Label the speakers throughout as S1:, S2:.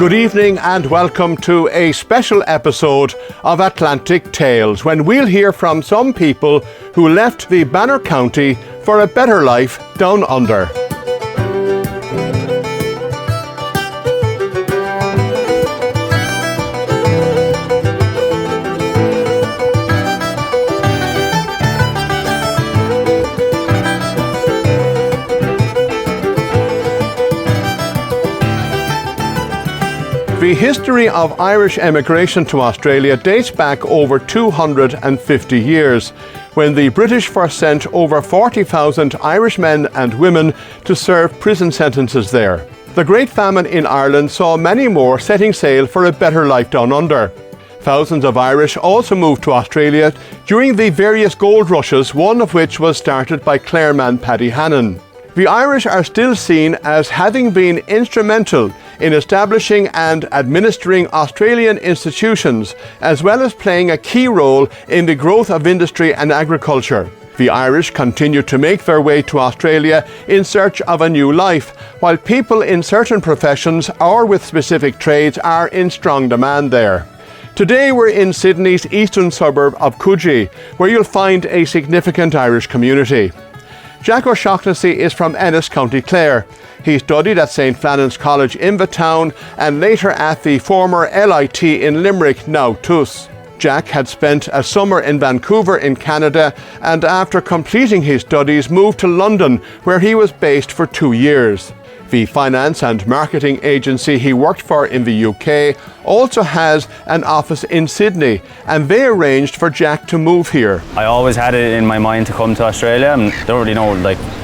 S1: Good evening and welcome to a special episode of Atlantic Tales, when we'll hear from some people who left the Banner County for a better life down under. The history of Irish emigration to Australia dates back over 250 years, when the British first sent over 40,000 Irish men and women to serve prison sentences there. The Great Famine in Ireland saw many more setting sail for a better life down under. Thousands of Irish also moved to Australia during the various gold rushes, one of which was started by Clare man Paddy Hannon. The Irish are still seen as having been instrumental in establishing and administering Australian institutions, as well as playing a key role in the growth of industry and agriculture. The Irish continue to make their way to Australia in search of a new life, while people in certain professions or with specific trades are in strong demand there. Today we're in Sydney's eastern suburb of Coogee, where you'll find a significant Irish community. Jack O'Shaughnessy is from Ennis, County Clare. He studied at St Flannan's College in the town and later at the former LIT in Limerick, now TUS. Jack had spent a summer in Vancouver in Canada and after completing his studies moved to London, where he was based for 2 years. The finance and marketing agency he worked for in the UK also has an office in Sydney, and they arranged for Jack to move here.
S2: I always had it in my mind to come to Australia, and don't really know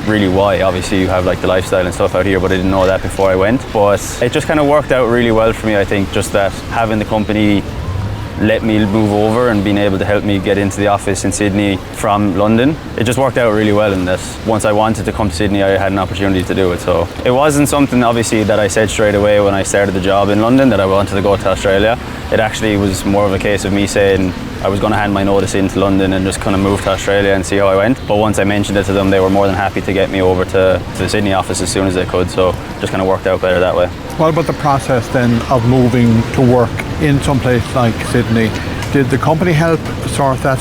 S2: really why. Obviously you have the lifestyle and stuff out here, but I didn't know that before I went. But it just kind of worked out really well for me, I think, just that having the company let me move over and being able to help me get into the office in Sydney from London. It just worked out really well in that once I wanted to come to Sydney, I had an opportunity to do it. So it wasn't something obviously that I said straight away when I started the job in London that I wanted to go to Australia. It actually was more of a case of me saying I was going to hand my notice into London and just kind of move to Australia and see how I went. But once I mentioned it to them, they were more than happy to get me over to the Sydney office as soon as they could. So just kind of worked out better that way.
S3: What about the process then of moving to work in some place like Sydney? Did the company help sort that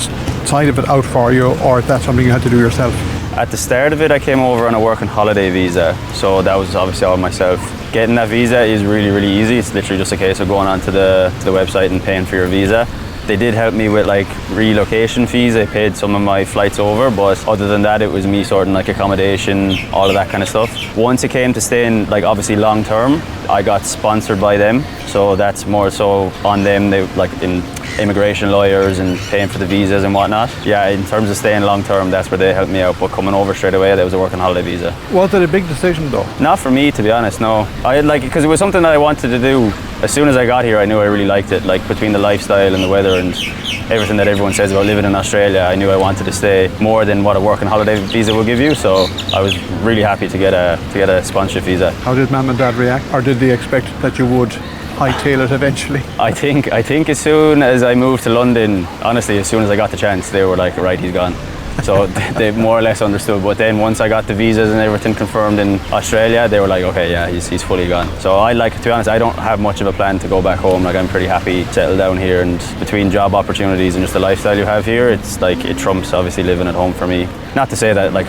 S3: side of it out for you, or is that something you had to do yourself?
S2: At the start of it, I came over on a working holiday visa, so that was obviously all myself. Getting that visa is really, really easy. It's literally just a case of going onto the website and paying for your visa. They did help me with relocation fees. They paid some of my flights over, but other than that, it was me sorting accommodation, all of that kind of stuff. Once it came to staying obviously long term, I got sponsored by them, so that's more so on them. They in immigration lawyers and paying for the visas and whatnot. Yeah, in terms of staying long term, that's where they helped me out. But coming over straight away, that was a working holiday visa.
S3: Was it a big decision though?
S2: Not for me, to be honest. No, I had because it was something that I wanted to do. As soon as I got here, I knew I really liked it. Between the lifestyle and the weather and everything that everyone says about living in Australia, I knew I wanted to stay more than what a working holiday visa will give you. So I was really happy to get a sponsorship visa.
S3: How did Mum and Dad react, or did they expect that you would hightail it eventually?
S2: I think as soon as I moved to London, honestly, as soon as I got the chance, they were like, right, he's gone. So they more or less understood. But then once I got the visas and everything confirmed in Australia, they were like, okay, yeah, he's fully gone. So to be honest, I don't have much of a plan to go back home. I'm pretty happy settled down here, and between job opportunities and just the lifestyle you have here, it's it trumps obviously living at home for me. Not to say that I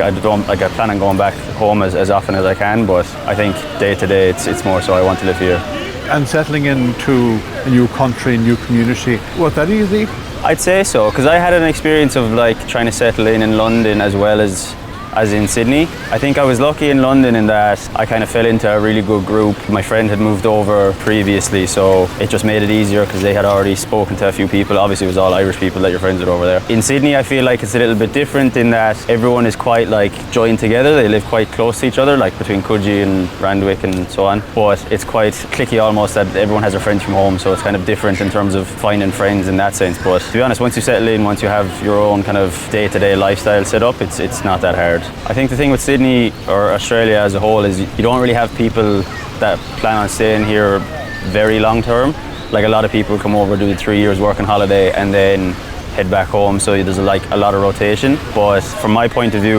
S2: plan on going back home as often as I can, but I think day to day it's more so I want to live here.
S3: And settling into a new country, new community, was that easy?
S2: I'd say so, because I had an experience of trying to settle in London as well as in Sydney. I think I was lucky in London in that I kind of fell into a really good group. My friend had moved over previously, so it just made it easier because they had already spoken to a few people. Obviously it was all Irish people that your friends had over there. In Sydney I feel like it's a little bit different in that everyone is quite joined together. They live quite close to each other, between Coogee and Randwick and so on. But it's quite cliquey almost, that everyone has their friends from home, so it's kind of different in terms of finding friends in that sense. But to be honest, once you settle in, once you have your own kind of day-to-day lifestyle set up, it's not that hard. I think the thing with Sydney or Australia as a whole is you don't really have people that plan on staying here very long term. A lot of people come over, do the 3 years working holiday and then head back home, so there's like a lot of rotation. But from my point of view,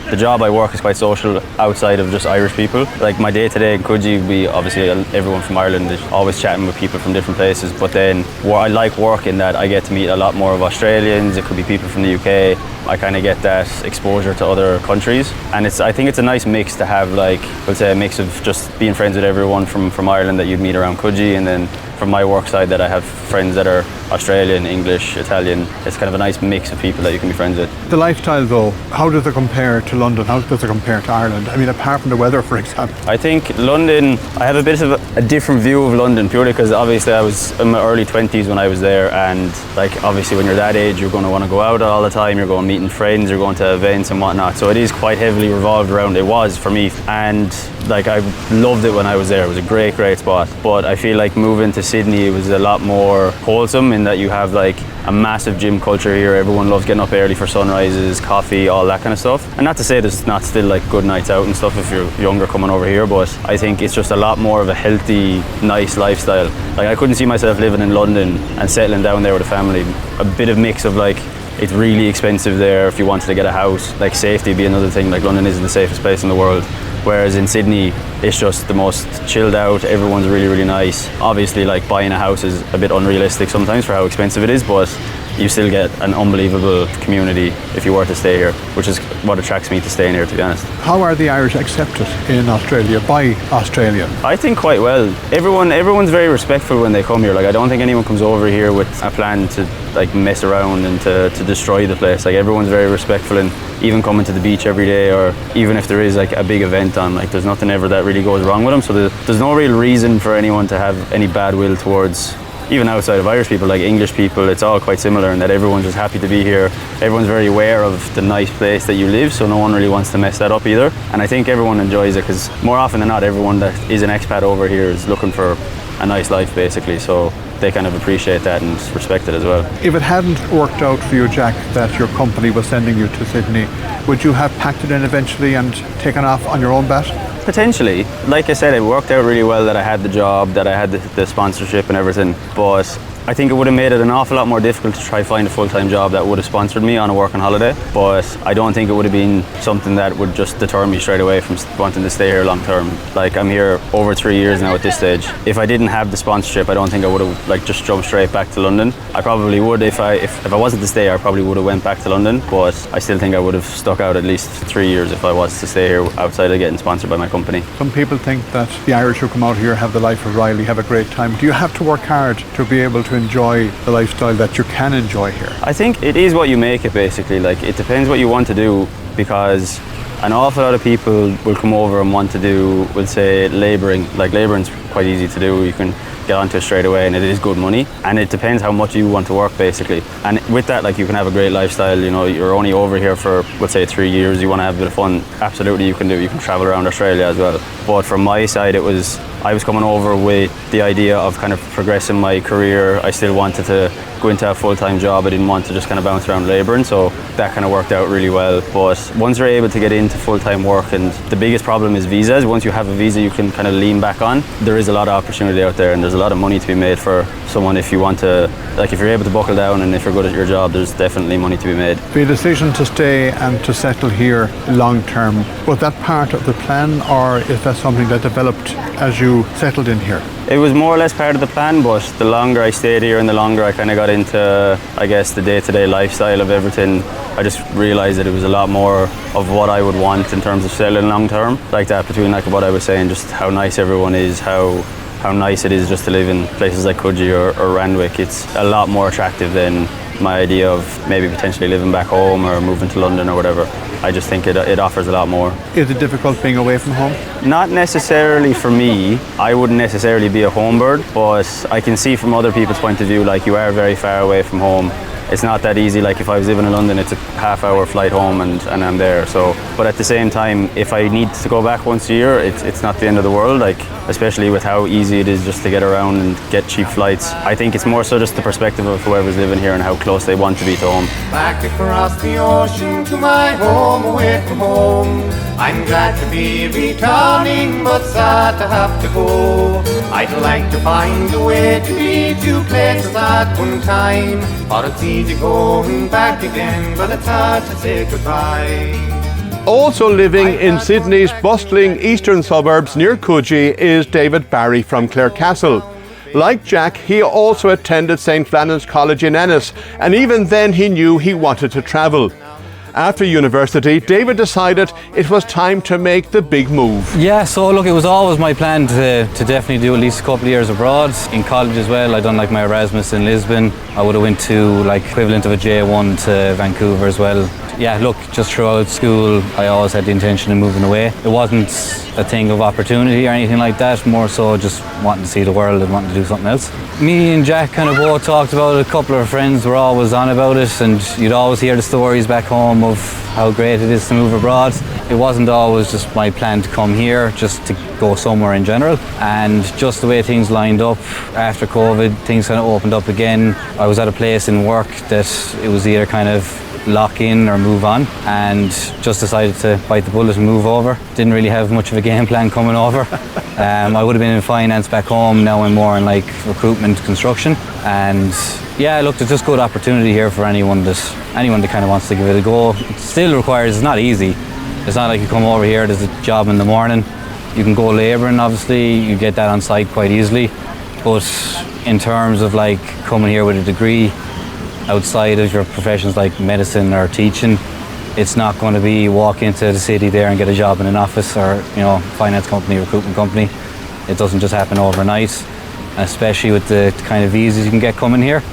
S2: the job I work is quite social outside of just Irish people. Like my day-to-day in Coogee would be obviously everyone from Ireland, is always chatting with people from different places, but then I like work in that I get to meet a lot more of Australians, it could be people from the UK. I kind of get that exposure to other countries, and I think it's a nice mix to have, like, let's say a mix of just being friends with everyone from Ireland that you'd meet around Coogee, and then from my work side that I have friends that are Australian, English, Italian. It's kind of a nice mix of people that you can be friends with.
S3: The lifestyle though, how does it compare to London? How does it compare to Ireland? I mean, apart from the weather, for example.
S2: I think London, I have a bit of a different view of London, purely because obviously I was in my early 20s when I was there, and like obviously when you're that age you're going to want to go out all the time, you're going meeting friends, you're going to events and whatnot, so it is quite heavily revolved around, it was for me, and like I loved it when I was there. It was a great spot, but I feel like moving to Sydney, it was a lot more wholesome in that you have like a massive gym culture here. Everyone loves getting up early for sunrises, coffee, all that kind of stuff. And not to say there's not still like good nights out and stuff if you're younger coming over here, but I think it's just a lot more of a healthy, nice lifestyle. Like I couldn't see myself living in London and settling down there with a family. A bit of mix of like, it's really expensive there if you wanted to get a house. Like safety would be another thing. Like London isn't the safest place in the world. Whereas in Sydney, it's just the most chilled out, everyone's really nice. Obviously, like buying a house is a bit unrealistic sometimes for how expensive it is, but you still get an unbelievable community if you were to stay here, which is what attracts me to staying here, to be honest.
S3: How are the Irish accepted in Australia by Australia?
S2: I think quite well. Everyone's very respectful when they come here. Like I don't think anyone comes over here with a plan to like mess around and to destroy the place. Like everyone's very respectful, and even coming to the beach every day, or even if there is like a big event on, like there's nothing ever that really goes wrong with them. So there's no real reason for anyone to have any bad will towards, even outside of Irish people, like English people. It's all quite similar in that everyone's just happy to be here. Everyone's very aware of the nice place that you live, so no one really wants to mess that up either. And I think everyone enjoys it, because more often than not, everyone that is an expat over here is looking for a nice life basically, so they kind of appreciate that and respect it as well.
S3: If it hadn't worked out for you, Jack, that your company was sending you to Sydney, would you have packed it in eventually and taken off on your own bat?
S2: Potentially. Like I said, it worked out really well that I had the job, that I had the sponsorship and everything, but I think it would have made it an awful lot more difficult to try find a full-time job that would have sponsored me on a working holiday, but I don't think it would have been something that would just deter me straight away from wanting to stay here long term. Like I'm here over 3 years now at this stage. If I didn't have the sponsorship, I don't think I would have like just jumped straight back to London. I probably would if I wasn't to stay, I probably would have went back to London, but I still think I would have stuck out at least 3 years if I was to stay here outside of getting sponsored by my company.
S3: Some people think that the Irish who come out here have the life of Riley, have a great time. Do you have to work hard to be able to enjoy the lifestyle that you can enjoy here?
S2: I think it is what you make it basically. Like it depends what you want to do, because an awful lot of people will come over and want to do, we'll say, labouring. Like labouring's quite easy to do. You can get onto it straight away, and it is good money, and it depends how much you want to work basically. And with that, like you can have a great lifestyle. You know, you're only over here for, let's say, 3 years, you want to have a bit of fun, absolutely you can do. You can travel around Australia as well. But from my side, I was coming over with the idea of kind of progressing my career. I still wanted to go into a full-time job. I didn't want to just kind of bounce around labouring, so that kind of worked out really well. But once you're able to get into full-time work, and the biggest problem is visas. Once you have a visa you can kind of lean back on, there is a lot of opportunity out there, and there's a lot of money to be made for someone if you want to, like if you're able to buckle down and if you're good at your job, there's definitely money to be made.
S3: The decision to stay and to settle here long term, was that part of the plan, or is that something that developed as you settled in here?
S2: It was more or less part of the plan, but the longer I stayed here and the longer I kind of got into, I guess, the day-to-day lifestyle of everything, I just realised that it was a lot more of what I would want in terms of settling long term. Like that, between like what I was saying, just how nice everyone is, how nice it is just to live in places like Coogee or Randwick. It's a lot more attractive than my idea of maybe potentially living back home or moving to London or whatever. I just think it offers a lot more.
S3: Is it difficult being away from home?
S2: Not necessarily for me. I wouldn't necessarily be a home bird, but I can see from other people's point of view, like you are very far away from home. It's not that easy. Like if I was living in London, it's a half-hour flight home and I'm there. So, but at the same time, if I need to go back once a year, it's not the end of the world. Like especially with how easy it is just to get around and get cheap flights. I think it's more so just the perspective of whoever's living here and how close they want to be to home.
S4: Back across the ocean to my home, away from home. I'm glad to be returning, but sad to have to go. I'd like to find a way to be two places at one time, for it's easy going back again, but it's hard to say goodbye.
S1: Also living in Sydney's bustling eastern suburbs near Coogee is David Barry from Clare Castle. Like Jack, he also attended St. Flannan's College in Ennis, and even then he knew he wanted to travel. After university, David decided it was time to make the big move.
S5: Yeah, so look, it was always my plan to definitely do at least a couple of years abroad. In college as well, I'd done like my Erasmus in Lisbon. I would have went to like equivalent of a J1 to Vancouver as well. Yeah, look, just throughout school, I always had the intention of moving away. It wasn't a thing of opportunity or anything like that, more so just wanting to see the world and wanting to do something else. Me and Jack kind of both talked about it. A couple of friends were always on about it, and you'd always hear the stories back home of how great it is to move abroad. It wasn't always just my plan to come here, just to go somewhere in general. And just the way things lined up after COVID, things kind of opened up again. I was at a place in work that it was either kind of lock in or move on, and just decided to bite the bullet and move over. Didn't really have much of a game plan coming over. I would have been in finance back home. Now I'm more in like recruitment, construction, and yeah, look, it's just good opportunity here for anyone that kind of wants to give it a go. It still requires, it's not easy. It's not like you come over here, there's a job in the morning. You can go labouring, obviously, you get that on site quite easily, but in terms of like coming here with a degree outside of your professions like medicine or teaching, it's not going to be walk into the city there and get a job in an office or, you know, finance company, recruitment company. It doesn't just happen overnight, and especially with the kind of visas you can get coming here.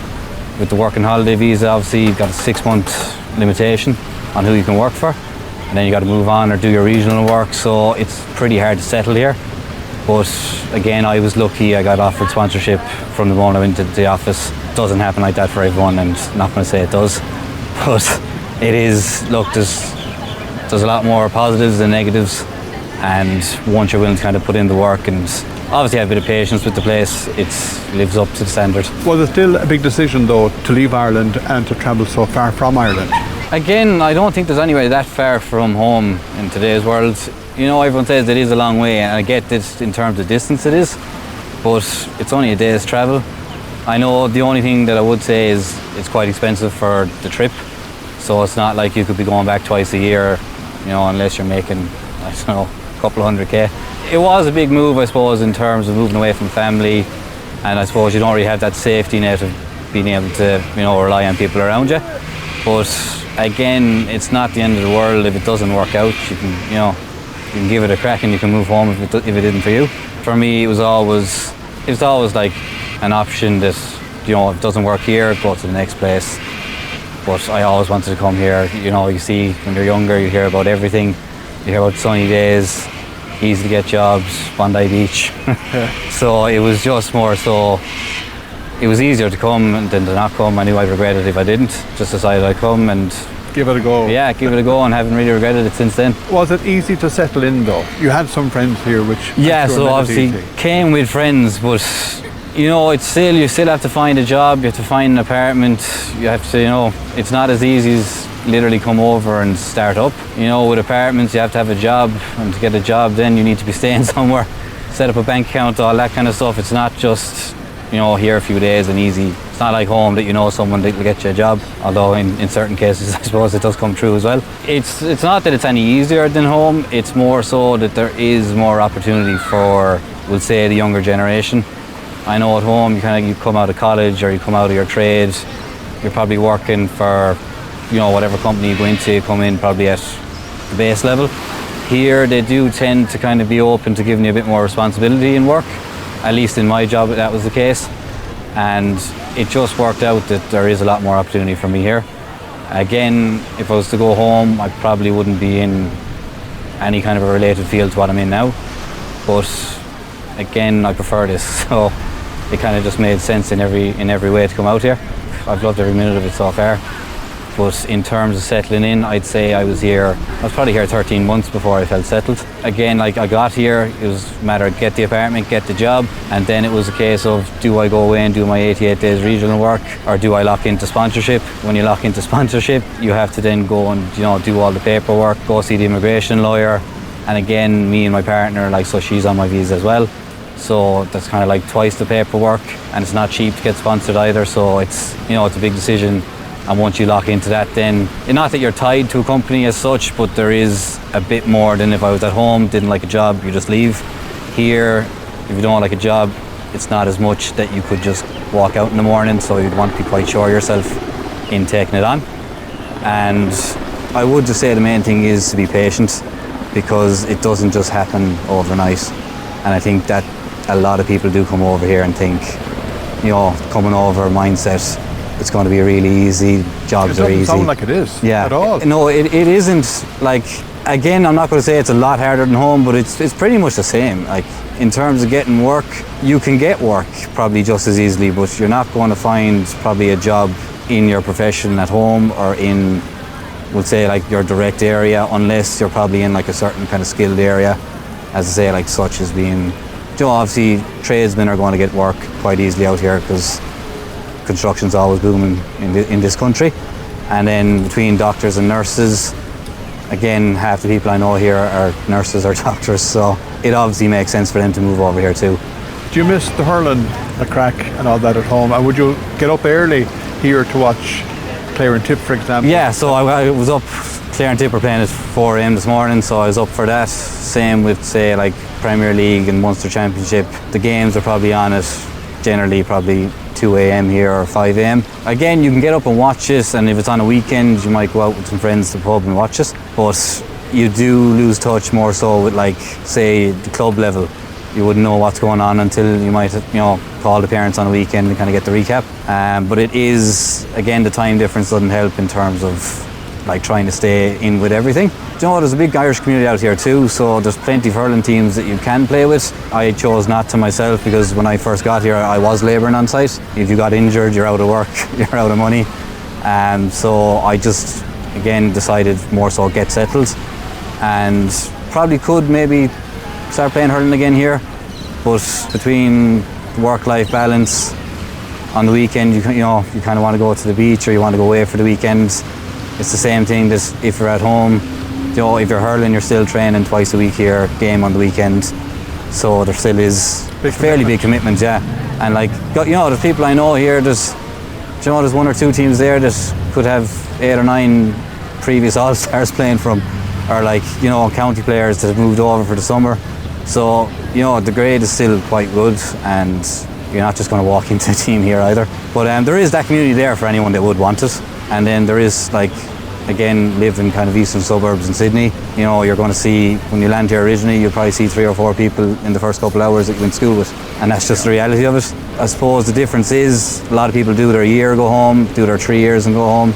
S5: With the working holiday visa, obviously you've got a 6-month limitation on who you can work for, and then you got to move on or do your regional work, so it's pretty hard to settle here. But again, I was lucky, I got offered sponsorship from the moment I went into the office. It doesn't happen like that for everyone, and I'm not going to say it does, but it is, look, there's a lot more positives than negatives, and once you're willing to kind of put in the work and obviously have a bit of patience with the place, it lives up to the standard.
S3: Was it still a big decision though to leave Ireland and to travel so far from Ireland?
S5: Again, I don't think there's anywhere that far from home in today's world. You know, everyone says it is a long way, and I get this in terms of distance it is, but it's only a day's travel. I know the only thing that I would say is it's quite expensive for the trip, so it's not like you could be going back twice a year, you know, unless you're making, I don't know, a couple of $100K. It was a big move, I suppose, in terms of moving away from family, and I suppose you don't really have that safety net of being able to, you know, rely on people around you. But again, it's not the end of the world if it doesn't work out. You can, you know, you can give it a crack and you can move home if it isn't for you. For me, it was always like an option that, you know, if it doesn't work here, go to the next place. But I always wanted to come here. You know, you see when you're younger, you hear about everything. You hear about sunny days, easy to get jobs, Bondi Beach. So it was just more so, it was easier to come than to not come. I knew I'd regret it if I didn't. Just decided I'd come and
S3: Give it a go.
S5: yeah, give it a go, and haven't really regretted it since then.
S3: Was it easy to settle in though? You had some friends here which
S5: Yeah,
S3: I'm sure
S5: so
S3: made it
S5: obviously
S3: easy.
S5: came with friends, but you know, you still have to find a job, you have to find an apartment, you have to, you know, it's not as easy as literally come over and start up. You know, with apartments you have to have a job, and to get a job then you need to be staying somewhere, set up a bank account, all that kind of stuff. It's not just, you know, here a few days and easy. It's not like home that you know someone that will get you a job, although in certain cases I suppose it does come true as well. It's not that it's any easier than home, it's more so that there is more opportunity for, we'll say, the younger generation. I know at home you come out of college or you come out of your trade, you're probably working for, you know, whatever company you go into, you come in probably at the base level. Here they do tend to kind of be open to giving you a bit more responsibility in work. At least in my job that was the case, and it just worked out that there is a lot more opportunity for me here. Again, if I was to go home, I probably wouldn't be in any kind of a related field to what I'm in now, but again, I prefer this, so it kind of just made sense in every way to come out here. I've loved every minute of it so far. But in terms of settling in, I'd say I was probably here 13 months before I felt settled. Again, like I got here, it was a matter of get the apartment, get the job, and then it was a case of, do I go away and do my 88 days regional work, or do I lock into sponsorship? When you lock into sponsorship, you have to then go and, you know, do all the paperwork, go see the immigration lawyer, and again, me and my partner, like, so she's on my visa as well. So that's kind of like twice the paperwork, and it's not cheap to get sponsored either. So it's, you know, it's a big decision. And once you lock into that, then not that you're tied to a company as such, but there is a bit more than if I was at home, didn't like a job, you just leave. Here, if you don't like a job, it's not as much that you could just walk out in the morning, so you'd want to be quite sure yourself in taking it on. And I would just say the main thing is to be patient, because it doesn't just happen overnight. And I think that a lot of people do come over here and think, you know, coming over mindset, it's going to be really easy, jobs are easy.
S3: It doesn't sound like it is at all.
S5: No, it isn't. Like, again, I'm not going to say it's a lot harder than home, but it's pretty much the same. Like, in terms of getting work, you can get work probably just as easily, but you're not going to find probably a job in your profession at home or in, we'll say, like your direct area, unless you're probably in like a certain kind of skilled area, as I say, like such as being, you know, obviously tradesmen are going to get work quite easily out here because construction's always booming in this country. And then between doctors and nurses, again, half the people I know here are nurses or doctors, so it obviously makes sense for them to move over here too.
S3: Do you miss the hurling, the crack and all that at home? And would you get up early here to watch Clare and Tip, for example?
S5: Yeah, so I was up, Clare and Tip were playing at 4 a.m. this morning, so I was up for that. Same with, say, like Premier League and Munster Championship. The games are probably on at generally probably 2 a.m. here or 5 a.m. Again, you can get up and watch it, and if it's on a weekend, you might go out with some friends to the pub and watch it. But you do lose touch more so with, like, say, the club level. You wouldn't know what's going on until you might, you know, call the parents on a weekend and kind of get the recap. But it is, again, the time difference doesn't help in terms of like trying to stay in with everything. Do you know, there's a big Irish community out here too, so there's plenty of hurling teams that you can play with. I chose not to myself because when I first got here I was labouring on site. If you got injured, you're out of work, you're out of money. So I just, again, decided more so get settled, and probably could maybe start playing hurling again here, but between work-life balance, on the weekend you kind of want to go to the beach or you want to go away for the weekends. It's the same thing that if you're at home, you know, if you're hurling, you're still training twice a week here, game on the weekend. So there still is fairly big commitment, yeah. And like, you know, there's people I know here, there's 1 or 2 teams there that could have 8 or 9 previous All-Stars playing from, or like, you know, county players that have moved over for the summer. So, you know, the grade is still quite good, and you're not just going to walk into a team here either. But there is that community there for anyone that would want it. And then there is, like, again, live in kind of eastern suburbs in Sydney. You know, you're going to see, when you land here originally, you'll probably see 3 or 4 people in the first couple of hours that you went to school with. And that's just the reality of it. I suppose the difference is a lot of people do their year, go home, do their 3 years and go home.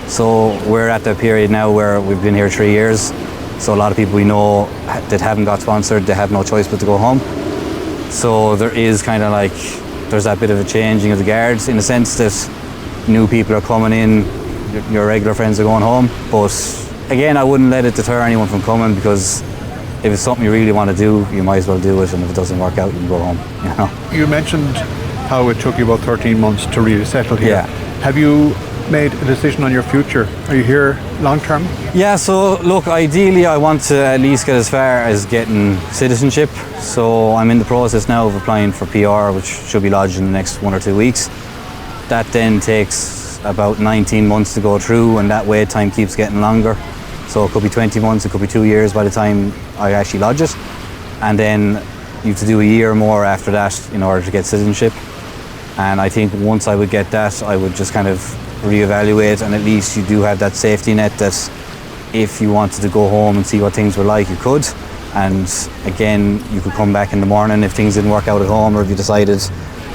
S5: So we're at that period now where we've been here 3 years. So a lot of people we know that haven't got sponsored, they have no choice but to go home. So there is kind of like, there's that bit of a changing of the guards in the sense that new people are coming in, your regular friends are going home. But again, I wouldn't let it deter anyone from coming, because if it's something you really want to do, you might as well do it, and if it doesn't work out, you can go home, you know.
S3: You mentioned how it took you about 13 months to really settle here.
S5: Yeah.
S3: Have you made a decision on your future? Are you here long term?
S5: Yeah, so look, ideally I want to at least get as far as getting citizenship. So I'm in the process now of applying for PR, which should be lodged in the next 1 or 2 weeks. That then takes about 19 months to go through, and that wait time keeps getting longer. So it could be 20 months, it could be 2 years by the time I actually lodge it. And then you have to do a year more after that in order to get citizenship. And I think once I would get that, I would just kind of reevaluate, and at least you do have that safety net that if you wanted to go home and see what things were like, you could. And again, you could come back in the morning if things didn't work out at home, or if you decided,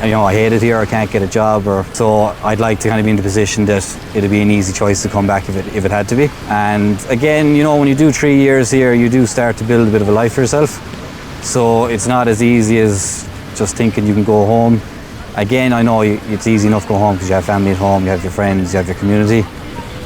S5: you know, I hate it here, I can't get a job, or so I'd like to kind of be in the position that it'd be an easy choice to come back if it had to be. And again, you know, when you do 3 years here, you do start to build a bit of a life for yourself. So it's not as easy as just thinking you can go home. Again, I know it's easy enough to go home because you have family at home, you have your friends, you have your community.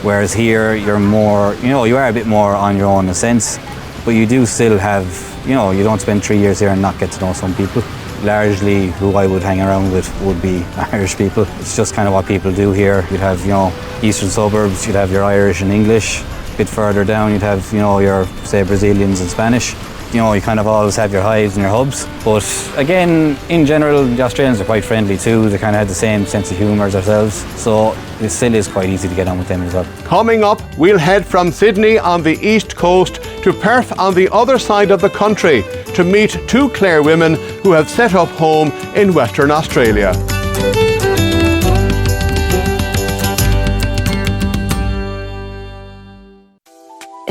S5: Whereas here, you're more, you know, you are a bit more on your own in a sense, but you do still have, you know, you don't spend 3 years here and not get to know some people. Largely, who I would hang around with would be Irish people. It's just kind of what people do here. You'd have, you know, eastern suburbs, you'd have your Irish and English. A bit further down, you'd have, you know, your, say, Brazilians and Spanish. you know, you kind of always have your highs and your hubs. But again, in general, the Australians are quite friendly too. They kind of have the same sense of humour as ourselves. So it still is quite easy to get on with them as well.
S1: Coming up, we'll head from Sydney on the east coast to Perth on the other side of the country to meet two Clare women who have set up home in Western Australia.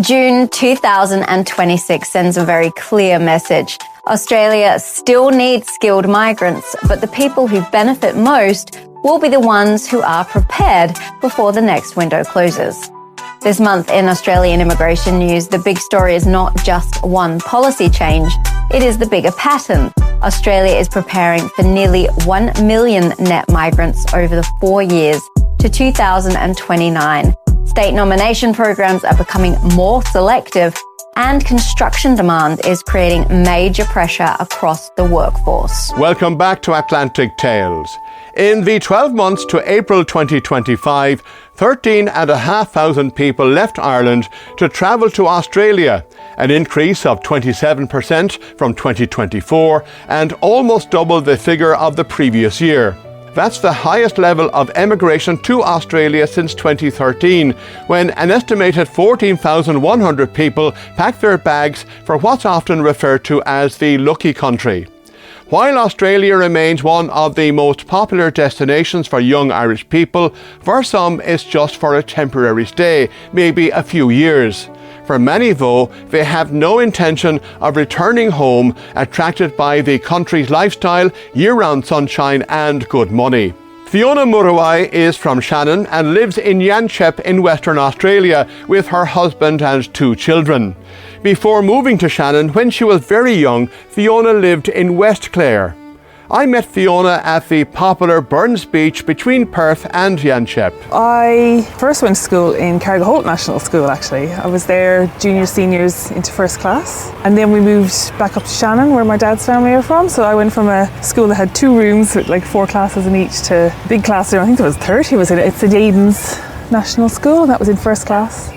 S6: June 2026 sends a very clear message. Australia still needs skilled migrants, but the people who benefit most will be the ones who are prepared before the next window closes. This month in Australian immigration news, the big story is not just one policy change, it is the bigger pattern. Australia is preparing for nearly 1 million net migrants over the 4 years to 2029. State nomination programs are becoming more selective, and construction demand is creating major pressure across the workforce.
S1: Welcome back to Atlantic Tales. In the 12 months to April 2025, 13,500 people left Ireland to travel to Australia, an increase of 27% from 2024 and almost double the figure of the previous year. That's the highest level of emigration to Australia since 2013, when an estimated 14,100 people packed their bags for what's often referred to as the lucky country. While Australia remains one of the most popular destinations for young Irish people, for some it's just for a temporary stay, maybe a few years. For many, though, they have no intention of returning home, attracted by the country's lifestyle, year-round sunshine and good money. Fiona Murawai is from Shannon and lives in Yanchep in Western Australia with her husband and 2 children. Before moving to Shannon, when she was very young, Fiona lived in West Clare. I met Fiona at the popular Burns Beach between Perth and Yanchep.
S7: I first went to school in Carrigaholt National School, actually. I was there juniors, seniors into first class. And then we moved back up to Shannon, where my dad's family are from. So I went from a school that had 2 rooms with like 4 classes in each to a big class there. I think there was 30 was in it. It's St. Aidan's National School, and that was in first class.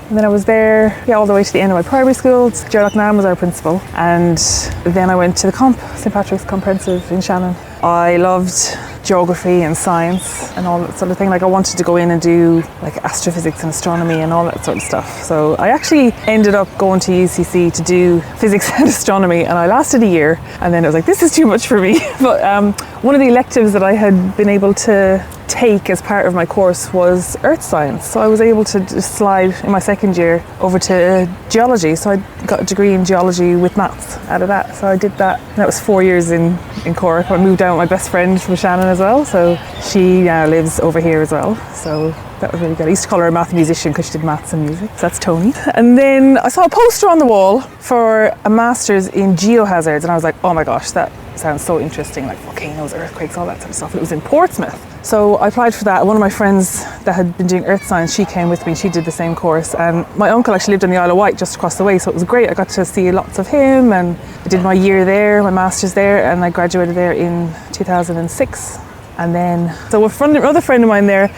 S7: And then I was there all the way to the end of my primary school. Gerald Nam was our principal. And then I went to the Comp, St. Patrick's Comprehensive in Shannon. I loved geography and science and all that sort of thing. Like I wanted to go in and do like astrophysics and astronomy and all that sort of stuff. So I actually ended up going to UCC to do physics and astronomy, and I lasted a year, and then I was like, this is too much for me. But one of the electives that I had been able to take as part of my course was earth science. So I was able to just slide in my second year over to geology. So I got a degree in geology with maths out of that. So I did that. And that was 4 years in Cork. I moved down with my best friend from Shannon as well. So she now lives over here as well. So that was really good. I used to call her a math musician because she did maths and music. So that's Tony. And then I saw a poster on the wall for a master's in geohazards, and I was like, oh my gosh, that sounds so interesting, like volcanoes, earthquakes, all that sort of stuff. And it was in Portsmouth. So I applied for that. One of my friends that had been doing earth science, she came with me, she did the same course. And my uncle actually lived on the Isle of Wight just across the way, so it was great. I got to see lots of him, and I did my year there, my master's there, and I graduated there in 2006. And then, so another friend of mine there,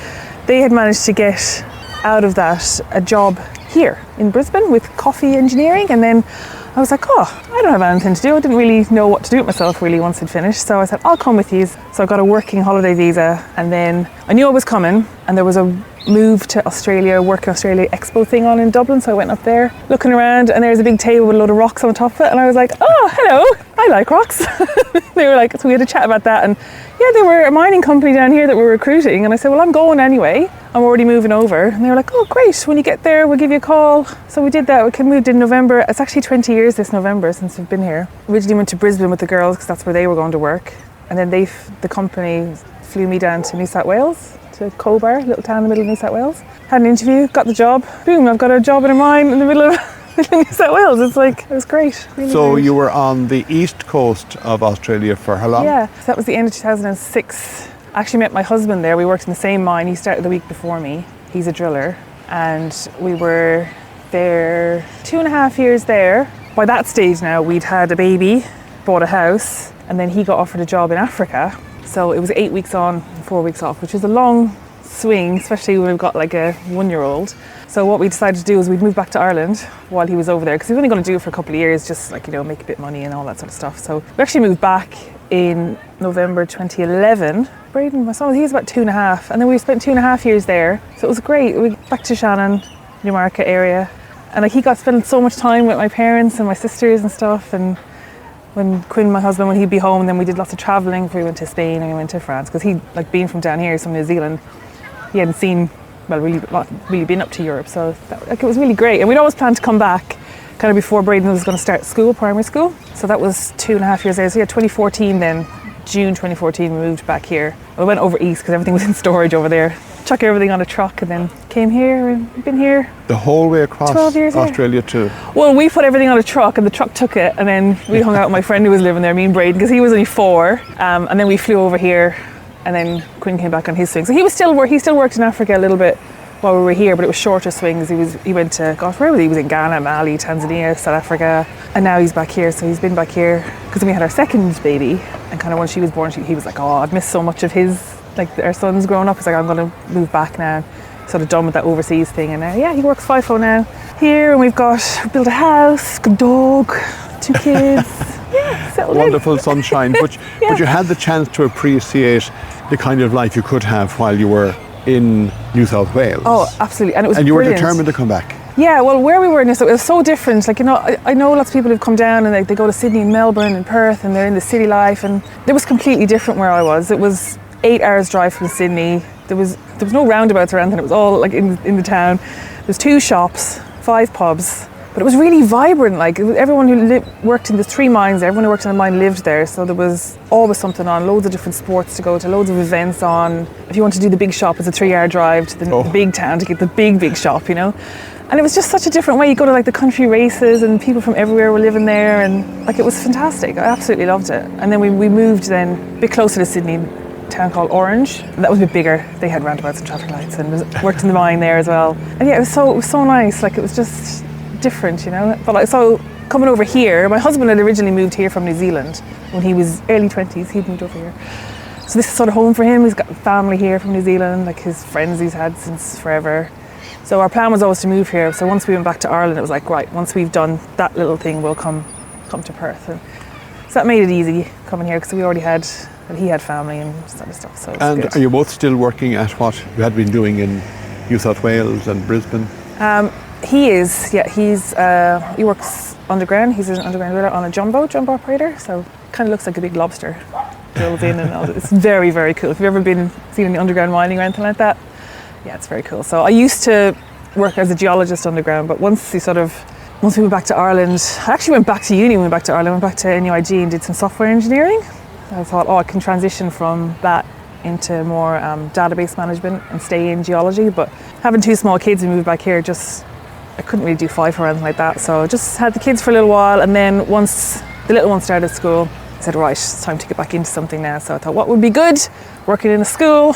S7: they had managed to get out of that a job here in Brisbane with coffee engineering. And then I was like, oh, I don't have anything to do. I didn't really know what to do with myself really once I'd finished. So I said, I'll come with you. So I got a working holiday visa, and then I knew I was coming, and there was a move to Australia, Work in Australia Expo thing on in Dublin. So I went up there looking around, and there's a big table with a load of rocks on the top of it. And I was like, oh, hello, I like rocks. They were like, so we had a chat about that. And yeah, they were a mining company down here that were recruiting. And I said, well, I'm going anyway. I'm already moving over. And they were like, oh, great. When you get there, we'll give you a call. So we did that. We moved in November. It's actually 20 years this November since we've been here. Originally went to Brisbane with the girls because that's where they were going to work. And then the company flew me down to New South Wales, to Cobar, a little town in the middle of New South Wales. Had an interview, got the job. Boom, I've got a job in a mine in the middle of New South Wales. It's like, it was great. Really
S3: So
S7: great.
S3: you were on the east coast of Australia for how long?
S7: Yeah, so that was the end of 2006. I actually met my husband there. We worked in the same mine. He started the week before me. He's a driller. And we were there 2.5 years there. By that stage now, we'd had a baby, bought a house, and then he got offered a job in Africa. So it was 8 weeks on, 4 weeks off, which is a long swing, especially when we've got like a 1-year-old. So what we decided to do is we'd move back to Ireland while he was over there, because he was only going to do it for a couple of years, just like, make a bit of money and all that sort of stuff. So we actually moved back in November 2011. Braden, my son, he was about 2.5, and then we spent 2.5 years there. So it was great. We went back to Shannon, Newmarket area, and like he got to spend so much time with my parents and my sisters and stuff. And when Quinn, my husband, when he'd be home, then we did lots of travelling. We went to Spain and we went to France, because he, like, being from down here, he's from New Zealand, he hadn't seen, well, really been up to Europe. So it was really great. And we'd always planned to come back kind of before Braden was going to start school, primary school. So that was 2.5 years later. So yeah, 2014 then, June 2014, we moved back here. We went over east because everything was in storage over there. Chuck everything on a truck and then came here and been here.
S1: The whole way across
S7: 12 years,
S1: Australia too?
S7: Well, we put everything on a truck and the truck took it, and then we hung out with my friend who was living there, me and Braden, because he was only 4. And then we flew over here, and then Quinn came back on his swing. So he still worked in Africa a little bit while we were here, but it was shorter swings. He went to, where was he? He was in Ghana, Mali, Tanzania, South Africa, and now he's back here. So he's been back here because we had our second baby, and kind of when she was born, he was like, oh, I've missed so much of his, like our son's growing up. He's like, I'm going to move back now. Sort of done with that overseas thing, and now, yeah, he works FIFO now here, and we've built a house, good dog, 2 kids. Yeah, settled
S1: Wonderful
S7: in.
S1: sunshine, but you had the chance to appreciate the kind of life you could have while you were in New South Wales.
S7: Oh, absolutely, and it was
S1: And you
S7: brilliant.
S1: were determined to come back.
S7: Yeah, well, where we were in this, it was so different. Like, I know lots of people who've come down and they go to Sydney and Melbourne and Perth, and they're in the city life, and it was completely different where I was. It was 8 hours drive from Sydney. There was no roundabouts or anything. It was all like in the town. There's 2 shops, 5 pubs, but it was really vibrant. Like, everyone who worked in the 3 mines, everyone who worked in the mine lived there. So there was always something on, loads of different sports to go to, loads of events on. If you want to do the big shop, it's a 3-hour drive to the big town to get the big shop, And it was just such a different way. You go to like the country races, and people from everywhere were living there, and like it was fantastic. I absolutely loved it. And then we moved then a bit closer to Sydney, a town called Orange. And that was a bit bigger. They had roundabouts and traffic lights, and worked in the mine there as well. And yeah, it was so nice. Like, it was just different, But like, so coming over here, my husband had originally moved here from New Zealand when he was early 20s. He'd moved over here. So this is sort of home for him. He's got family here from New Zealand, like his friends he's had since forever. So our plan was always to move here. So once we went back to Ireland, it was like, right, once we've done that little thing, we'll come to Perth. And so that made it easy coming here, because we already had, and he had family and sort of stuff. So
S1: And
S7: good.
S1: are you both still working at what you had been doing in New South Wales and Brisbane?
S7: He is, yeah. He works underground. He's an underground driller on a jumbo operator. So kind of looks like a big lobster. Drills in and all that. It's very, very cool. If you've ever seen any underground mining or anything like that, yeah, it's very cool. So I used to work as a geologist underground, but once we went back to Ireland, I actually went back to uni. Went back to Ireland, went back to NUIG and did some software engineering. I thought, I can transition from that into more database management and stay in geology. But having 2 small kids, we moved back here. I couldn't really do FIFO or anything like that. So I just had the kids for a little while, and then once the little one started school, I said, right, it's time to get back into something now. So I thought, what would be good? Working in a school.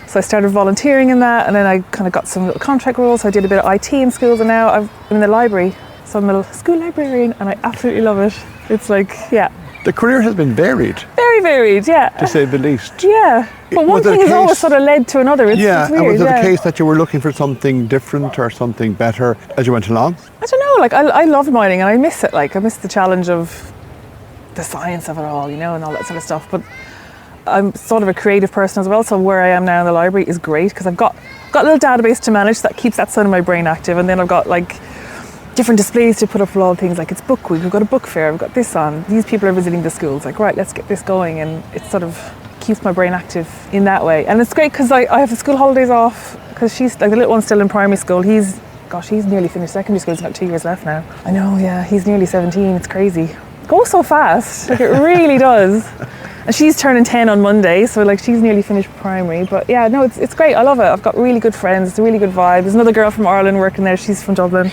S7: So I started volunteering in that, and then I kind of got some little contract roles. So I did a bit of IT in schools, and now I'm in the library. So I'm a little school librarian, and I absolutely love it. It's like, yeah.
S1: The career has been varied,
S7: Very varied, yeah.
S1: to say the least.
S7: Yeah. But one
S1: Was it
S7: thing
S1: a
S7: has always
S1: case-
S7: sort of led to another. It's weird,
S1: and was it
S7: yeah.
S1: the case that you were looking for something different or something better as you went along?
S7: I don't know, like I love mining and I miss it. Like I miss the challenge of the science of it all, and all that sort of stuff. But I'm sort of a creative person as well, so where I am now in the library is great because I've got a little database to manage that keeps that side of my brain active, and then I've got like different displays to put up for all things, like it's book week, we've got a book fair, we've got this on, these people are visiting the schools, like right, let's get this going, and it sort of keeps my brain active in that way. And it's great because I have the school holidays off because she's like the little one's still in primary school. He's nearly finished secondary school. He's got 2 years left now. I know, yeah, he's nearly 17. It's crazy. It goes so fast, like it really does. And she's turning 10 on Monday, so like she's nearly finished primary. But yeah, no, it's great. I love it. I've got really good friends. It's a really good vibe. There's another girl from Ireland working there. She's from Dublin.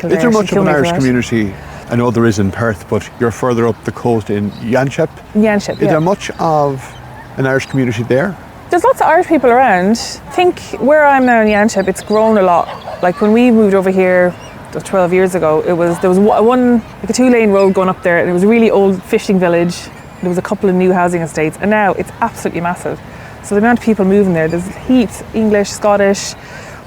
S1: Is there much of an Irish community? I know there is in Perth, but you're further up the coast in Yanchep.
S7: Yanchep,
S1: Is
S7: yeah.
S1: there much of an Irish community there?
S7: There's lots of Irish people around. I think where I'm now in Yanchep, it's grown a lot. Like when we moved over here 12 years ago, there was one like a 2-lane road going up there, and it was a really old fishing village. There was a couple of new housing estates, and now it's absolutely massive. So the amount of people moving there, there's heaps, English, Scottish,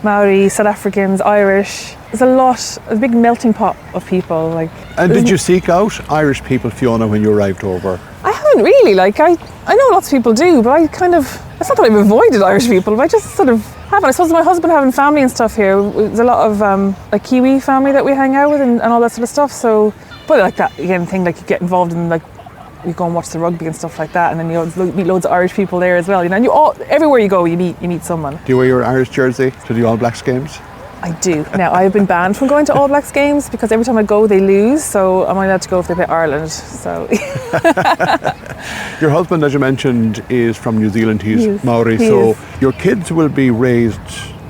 S7: Maori, South Africans, Irish. There's a big melting pot of people. Like.
S1: And did you seek out Irish people, Fiona, when you arrived over?
S7: I haven't really. Like I know lots of people do, but it's not that I've avoided Irish people, but I just sort of haven't. I suppose my husband having family and stuff here, there's a lot of like Kiwi family that we hang out with and all that sort of stuff. So, but like that again thing, like you get involved in like you go and watch the rugby and stuff like that, and then you meet loads of Irish people there as well. You know, and everywhere you go, you meet someone.
S1: Do you wear your Irish jersey to the All Blacks games?
S7: I do. Now, I have been banned from going to All Blacks games because every time I go, they lose. So I'm only allowed to go if they play Ireland. So.
S1: Your husband, as you mentioned, is from New Zealand. He's Maori. So your kids will be raised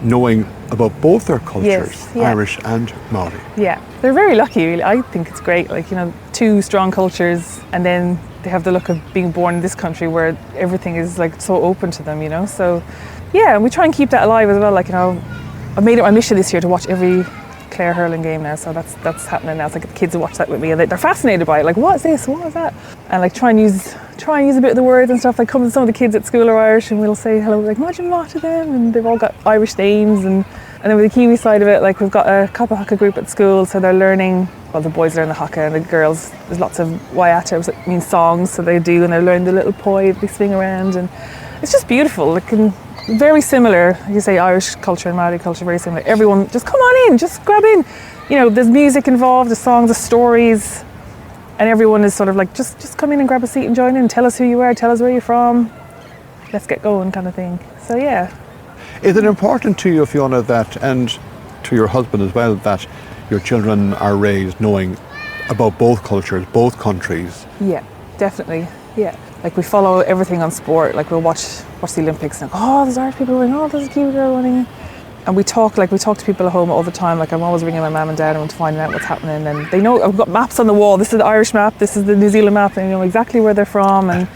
S1: knowing about both their cultures,
S7: yes, yeah.
S1: Irish and Maori.
S7: Yeah, they're very lucky, really. I think it's great. Like, you know, two strong cultures, and then they have the look of being born in this country where everything is like so open to them, you know. So, yeah, and we try and keep that alive as well. Like, you know, I've made it my mission this year to watch every Clare hurling game now, so that's happening now. It's like the kids will watch that with me, and they're fascinated by it. Like, what is this? What is that? And like try and use a bit of the words and stuff. Like, some of the kids at school are Irish, and we'll say hello, like Majin to them, and they've all got Irish names. And then with the Kiwi side of it, like we've got a Kappa Haka group at school, so they're learning. Well, the boys learn the haka, and the girls, there's lots of waiata, which means songs, so they do, and they learn the little poi they swing around, and it's just beautiful. Like, very similar, like you say, Irish culture and Maori culture, very similar. Everyone, just come on in, just grab in. You know, there's music involved, there's songs, there's stories, and everyone is sort of like, just come in and grab a seat and join in. Tell us who you are, tell us where you're from. Let's get going, kind of thing. So yeah.
S1: Is it important to you, Fiona, that, and to your husband as well, that your children are raised knowing about both cultures, both countries?
S7: Yeah, definitely. Yeah. Like, we follow everything on sport. Like, we'll watch the Olympics and there's Irish people winning, there's a Kiwi girl winning. And we talk to people at home all the time. Like, I'm always ringing my mum and dad and finding out what's happening. And they know, I've got maps on the wall. This is the Irish map, this is the New Zealand map, and you know exactly where they're from. And,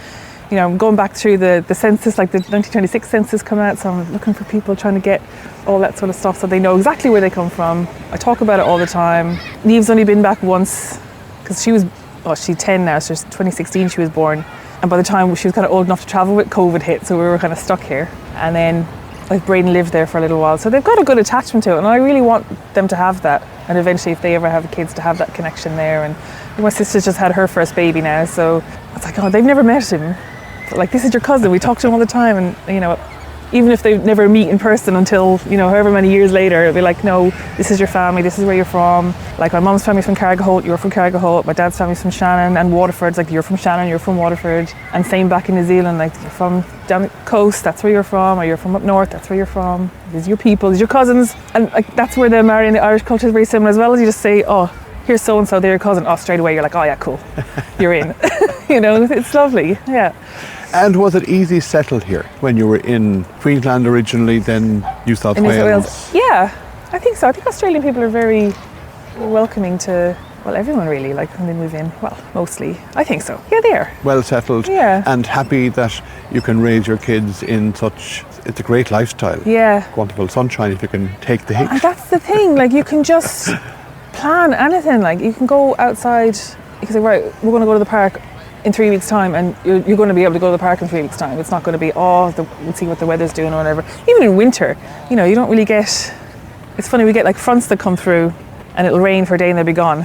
S7: you know, I'm going back through the census, like the 1926 census come out, so I'm looking for people trying to get all that sort of stuff so they know exactly where they come from. I talk about it all the time. Neve's only been back once, because she's 10 now, so 2016 she was born. And by the time she was kind of old enough to travel with, COVID hit, so we were kind of stuck here. And then like Braden lived there for a little while, so they've got a good attachment to it, and I really want them to have that, and eventually if they ever have kids to have that connection there. And my sister's just had her first baby now, so it's like, they've never met him, but like, this is your cousin, we talk to him all the time, and you know, even if they never meet in person until, you know, however many years later, it'll be like, no, this is your family, this is where you're from. Like, my mum's family's from Carrigaholt, you're from Carrigaholt. My dad's family's from Shannon and Waterford. It's like, you're from Shannon, you're from Waterford. And same back in New Zealand, like, you're from down the coast, that's where you're from, or you're from up north, that's where you're from. These are your people, these are your cousins. And like, that's where the Maori and the Irish culture is very similar as well. As you just say, here's so-and-so, they're your cousin. Straight away, you're like, yeah, cool, you're in. You know, it's lovely, yeah.
S1: And was it easy settled here when you were in Queensland originally, then New South Wales?
S7: Yeah, I think so. I think Australian people are very welcoming to, everyone really, like when they move in. Well, mostly. I think so. Yeah, they are.
S1: Well settled.
S7: Yeah.
S1: And happy that you can raise your kids in it's a great lifestyle.
S7: Yeah.
S1: Wonderful sunshine if you can take the heat.
S7: And that's the thing, like you can just plan anything. Like you can go outside, you can say, right, we're going to go to the park in 3 weeks' time, and you're going to be able to go to the park in 3 weeks' time. It's not going to be, we'll see what the weather's doing or whatever. Even in winter, you know, you don't really get, it's funny, we get like fronts that come through and it'll rain for a day and they'll be gone.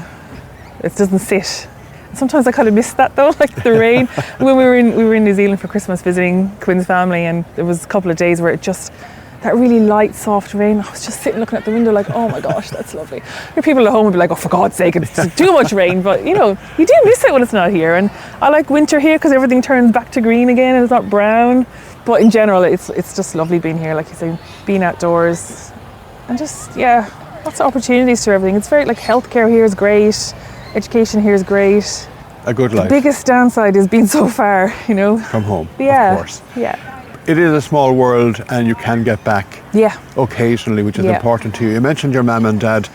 S7: It doesn't sit. Sometimes I kind of miss that though, like the rain. When we were in New Zealand for Christmas visiting Quinn's family, and there was a couple of days where it just, that really light, soft rain, I was just sitting looking at the window like, oh my gosh, that's lovely. Your people at home would be like, oh, for God's sake, it's too much rain. But, you know, you do miss it when it's not here. And I like winter here because everything turns back to green again and it's not brown. But in general, it's just lovely being here, like you say, being outdoors. And just, yeah, lots of opportunities to everything. It's very, like, healthcare here is great. Education here is great.
S1: A good life.
S7: The biggest downside is being so far, you know.
S1: From home,
S7: yeah,
S1: of course.
S7: Yeah.
S1: It is a small world and you can get back occasionally, which is important to you. You mentioned your mum and dad,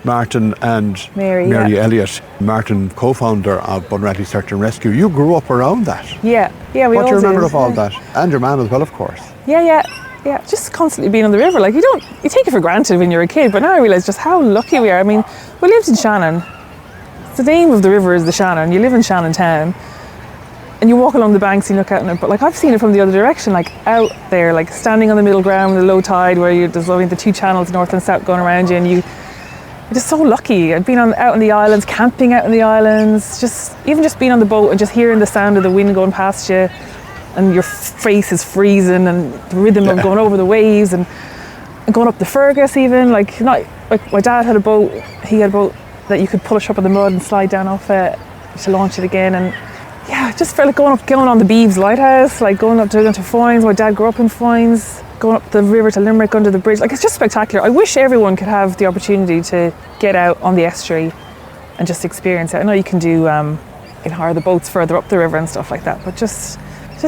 S1: Martin and Mary Elliott. Martin, co-founder of Bunratty Search and Rescue. You grew up around that.
S7: Yeah, we all did.
S1: What do you remember of all that? And your mum as well, of course.
S7: Yeah. Just constantly being on the river. Like, you take it for granted when you're a kid, but now I realise just how lucky we are. I mean, we lived in Shannon. The name of the river is the Shannon. You live in Shannon town. and you walk along the banks and you look out on it, but like I've seen it from the other direction, like out there, like standing on the middle ground with the low tide where there's only the two channels, north and south, going around you, and you're just so lucky. I've been out on the islands, camping out on the islands, just being on the boat and just hearing the sound of the wind going past you, and your face is freezing, and the rhythm of going over the waves, and going up the Fergus even, like my dad had a boat, he had a boat that you could push up in the mud and slide down off it to launch it again, and yeah, I just felt like going on the Beeves Lighthouse, like going up to Foynes. My dad grew up in Foynes, going up the river to Limerick under the bridge. Like, it's just spectacular. I wish everyone could have the opportunity to get out on the estuary and just experience it. I know you can hire the boats further up the river and stuff like that, but just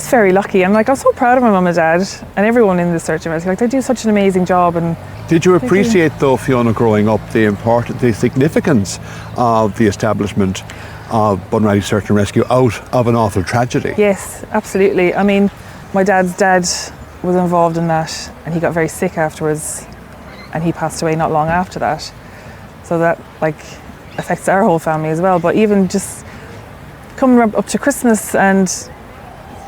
S7: very lucky. And like, I'm so proud of my mum and dad and everyone in the search and rescue. Like, they do such an amazing job. And
S1: did you appreciate, though, Fiona, growing up, the significance of the establishment of Bunratty Search and Rescue out of an awful tragedy?
S7: Yes, absolutely. I mean, my dad's dad was involved in that, and he got very sick afterwards, and he passed away not long after that. So that like affects our whole family as well. But even just coming up to Christmas, and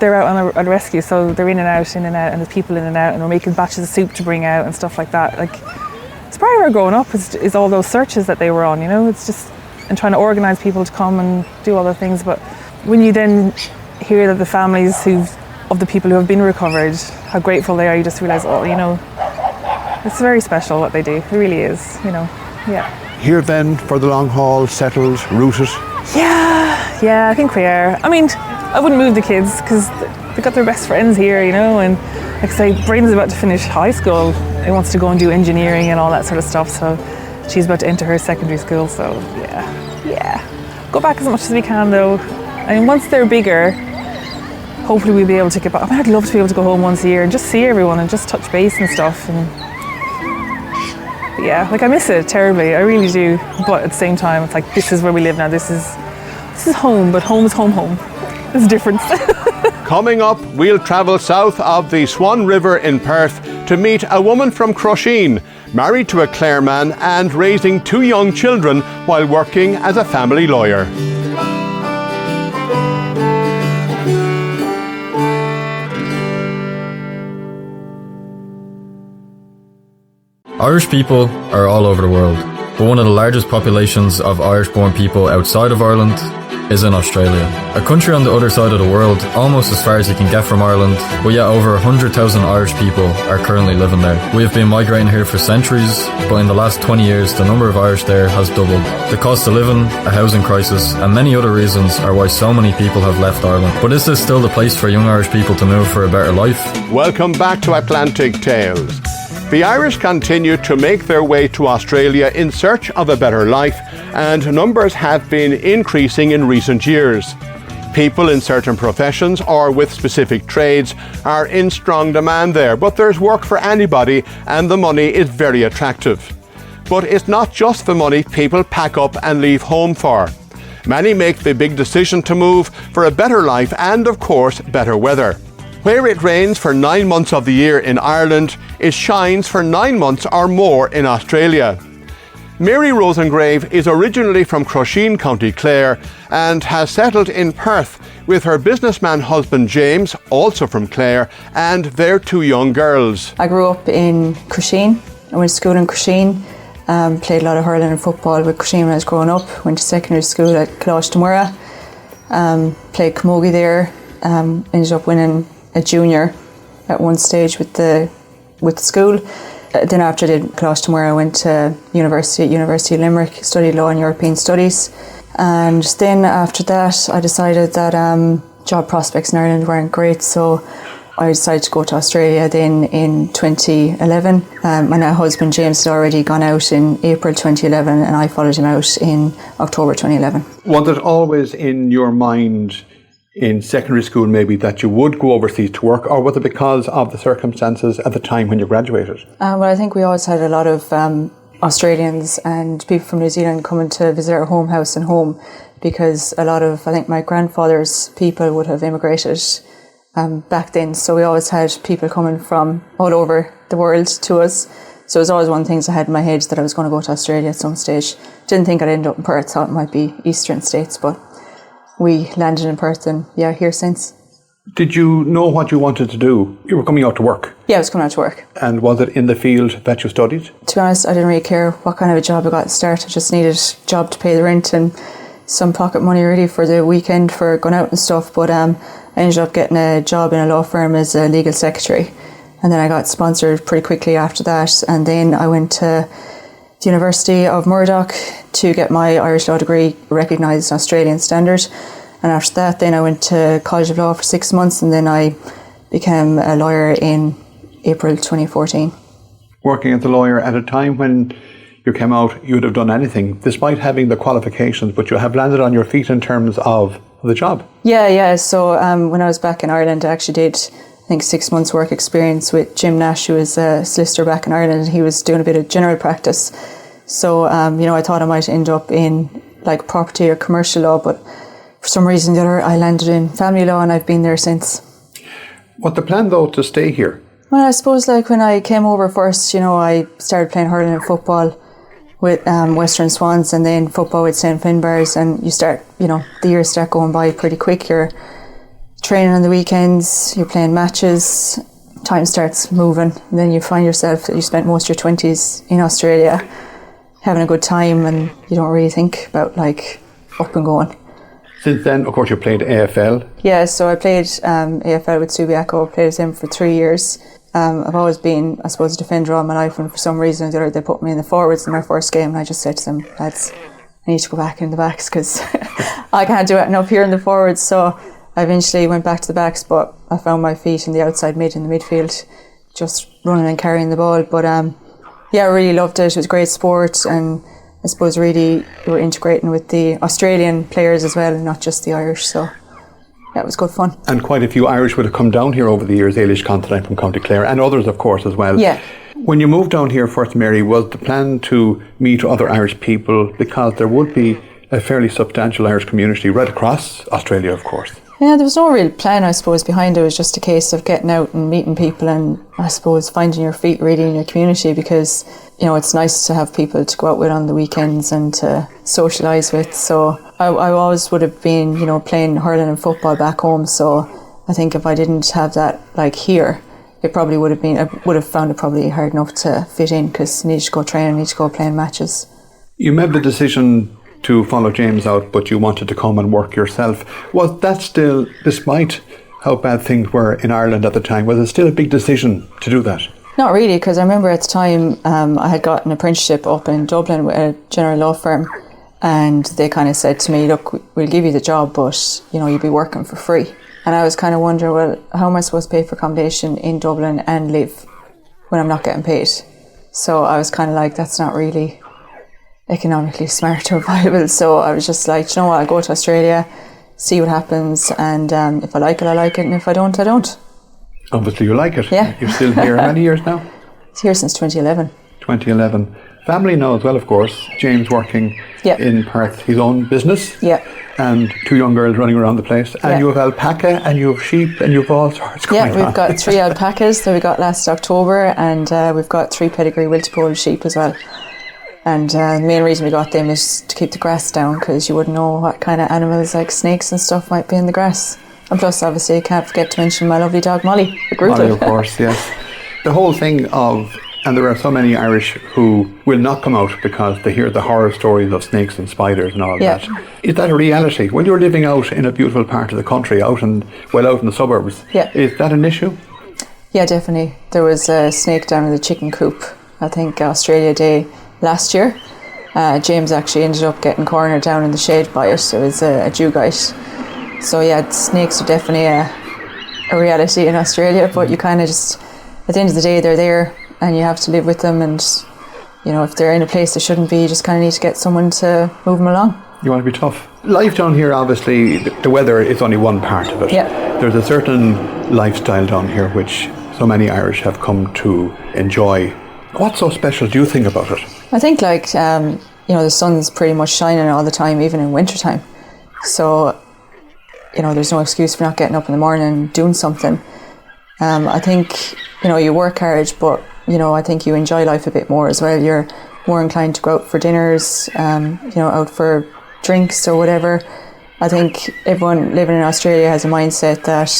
S7: they're out on a rescue, so they're in and out, and there's people in and out, and we're making batches of soup to bring out and stuff like that. Like, it's part of our growing up is all those searches that they were on, you know. It's just, and trying to organise people to come and do all the things. But when you then hear that the families of the people who have been recovered, how grateful they are, you just realise, oh, you know, it's very special what they do. It really is, you know. Yeah.
S1: Here then for the long haul, settled, rooted?
S7: Yeah, I think we are. I mean, I wouldn't move the kids because they've got their best friends here, you know, and like I say, Brayden's about to finish high school. He wants to go and do engineering and all that sort of stuff, so she's about to enter her secondary school, so yeah. Go back as much as we can though. I mean, once they're bigger, hopefully we'll be able to get back. I mean, I'd love to be able to go home once a year and just see everyone and just touch base and stuff. And yeah, like I miss it terribly, I really do. But at the same time, it's like, this is where we live now. This is home, but home is home. There's a difference.
S1: Coming up, we'll travel south of the Swan River in Perth to meet a woman from Crusheen, married to a Clare man and raising 2 young children while working as a family lawyer.
S8: Irish people are all over the world, but one of the largest populations of Irish-born people outside of Ireland is in Australia. A country on the other side of the world, almost as far as you can get from Ireland, but yet over 100,000 Irish people are currently living there. We have been migrating here for centuries, but in the last 20 years the number of Irish there has doubled. The cost of living, a housing crisis, and many other reasons are why so many people have left Ireland. But is this still the place for young Irish people to move for a better life?
S1: Welcome back to Atlantic Tales. The Irish continue to make their way to Australia in search of a better life, and numbers have been increasing in recent years. People in certain professions or with specific trades are in strong demand there, but there's work for anybody and the money is very attractive. But it's not just the money people pack up and leave home for. Many make the big decision to move for a better life and, of course, better weather. Where it rains for 9 months of the year in Ireland, it shines for 9 months or more in Australia. Mary Rosengrave is originally from Crusheen, County Clare, and has settled in Perth with her businessman husband James, also from Clare, and their 2 young girls.
S9: I grew up in Crusheen. I went to school in Crusheen, played a lot of hurling and football with Crusheen when I was growing up. Went to secondary school at Clare, played camogie there, ended up winning a junior at one stage with the school. Then after I did Clare, I went to University of Limerick, studied law and European studies. And then after that, I decided that job prospects in Ireland weren't great, so I decided to go to Australia then in 2011. My husband James had already gone out in April 2011, and I followed him out in October 2011.
S1: Was it always in your mind in secondary school maybe that you would go overseas to work, or was it because of the circumstances at the time when you graduated?
S9: Well, I think we always had a lot of Australians and people from New Zealand coming to visit our home house and home, because a lot of, I think my grandfather's people would have immigrated back then, so we always had people coming from all over the world to us. So it was always one of the things I had in my head, that I was going to go to Australia at some stage. Didn't think I'd end up in Perth, thought it might be eastern states, but we landed in Perth and here since.
S1: Did you know what you wanted to do? You were coming out to work.
S9: Yeah, I was coming out to work.
S1: And was it in the field that you studied?
S9: To be honest, I didn't really care what kind of a job I got to start. I just needed a job to pay the rent and some pocket money really for the weekend for going out and stuff. But I ended up getting a job in a law firm as a legal secretary. And then I got sponsored pretty quickly after that. And then I went to the University of Murdoch to get my Irish law degree recognised in Australian standard. And after that, then I went to College of Law for 6 months, and then I became a lawyer in April 2014.
S1: Working as a lawyer at a time when you came out, you would have done anything, despite having the qualifications, but you have landed on your feet in terms of the job.
S9: Yeah. So when I was back in Ireland, I actually did, I think, 6 months work experience with Jim Nash, who was a solicitor back in Ireland, and he was doing a bit of general practice. So, I thought I might end up in like property or commercial law, but for some reason or the other, I landed in family law and I've been there since.
S1: What's the plan though to stay here?
S9: Well, I suppose like when I came over first, I started playing hurling and football with Western Swans and then football with St. Finbarrs, and you start, the years start going by pretty quick. You're training on the weekends, you're playing matches, time starts moving, and then you find yourself that you spent most of your 20s in Australia having a good time and you don't really think about like up and going.
S1: Since then, of course, you played AFL.
S9: Yeah, so I played AFL with Subiaco, played with him for 3 years. I've always been, I suppose, a defender all my life, and for some reason or the other, they put me in the forwards in my first game, and I just said to them, lads, I need to go back in the backs because I can't do it up here in the forwards. So I eventually went back to the backs, but I found my feet in the outside mid in the midfield, just running and carrying the ball. But I really loved it. It was a great sport, and I suppose really we were integrating with the Australian players as well, and not just the Irish. So it was good fun.
S1: And quite a few Irish would have come down here over the years, Ailish Considine from County Clare, and others, of course, as well.
S9: Yeah.
S1: When you moved down here, First Mary, was the plan to meet other Irish people, because there would be a fairly substantial Irish community right across Australia, of course?
S9: Yeah, there was no real plan, I suppose, behind it. It was just a case of getting out and meeting people and, I suppose, finding your feet really in your community, because, it's nice to have people to go out with on the weekends and to socialise with. So I always would have been, playing hurling and football back home. So I think if I didn't have that, like here, it probably would have been, I would have found it probably hard enough to fit in, because you need to go training, you need to go playing matches.
S1: You made the decision to follow James out, but you wanted to come and work yourself. Was that still, despite how bad things were in Ireland at the time, was it still a big decision to do that?
S9: Not really, because I remember at the time I had got an apprenticeship up in Dublin with a general law firm, and they kind of said to me, look, we'll give you the job, but you'll be working for free. And I was kind of wondering, well, how am I supposed to pay for accommodation in Dublin and live when I'm not getting paid? So I was kind of like, that's not really economically smart or viable. So I was just like, I'll go to Australia, see what happens, and if I like it, I like it, and if I don't, I don't.
S1: Obviously you like it.
S9: Yeah.
S1: You're still here. How many years now?
S9: It's here since 2011.
S1: 2011. Family now as well, of course. James working in Perth, his own business.
S9: Yeah.
S1: And 2 young girls running around the place. And you have alpaca, and you have sheep, and you have all sorts going on.
S9: Yeah, we've got 3 alpacas that we got last October, and we've got 3 pedigree Wiltipole sheep as well. And the main reason we got them is to keep the grass down, because you wouldn't know what kind of animals like snakes and stuff might be in the grass. And plus, obviously, I can't forget to mention my lovely dog Molly, the Grootle.
S1: Molly, of course, yes. The whole thing of, and there are so many Irish who will not come out because they hear the horror stories of snakes and spiders and all that. Is that a reality? When you're living out in a beautiful part of the country, out in the suburbs, is that an issue?
S9: Yeah, definitely. There was a snake down in the chicken coop, I think Australia Day last year. James actually ended up getting cornered down in the shade by it. It was a dugite. So yeah, snakes are definitely a reality in Australia, but you kind of just, at the end of the day, they're there and you have to live with them, and if they're in a place they shouldn't be, you just kind of need to get someone to move them along.
S1: You want to be tough. Life down here, obviously, the weather is only one part of it.
S9: Yeah.
S1: There's a certain lifestyle down here which so many Irish have come to enjoy. What's so special, do you think, about it?
S9: I think the sun's pretty much shining all the time, even in winter time. So there's no excuse for not getting up in the morning and doing something. I think, you work hard, but, I think you enjoy life a bit more as well. You're more inclined to go out for dinners, out for drinks or whatever. I think everyone living in Australia has a mindset that,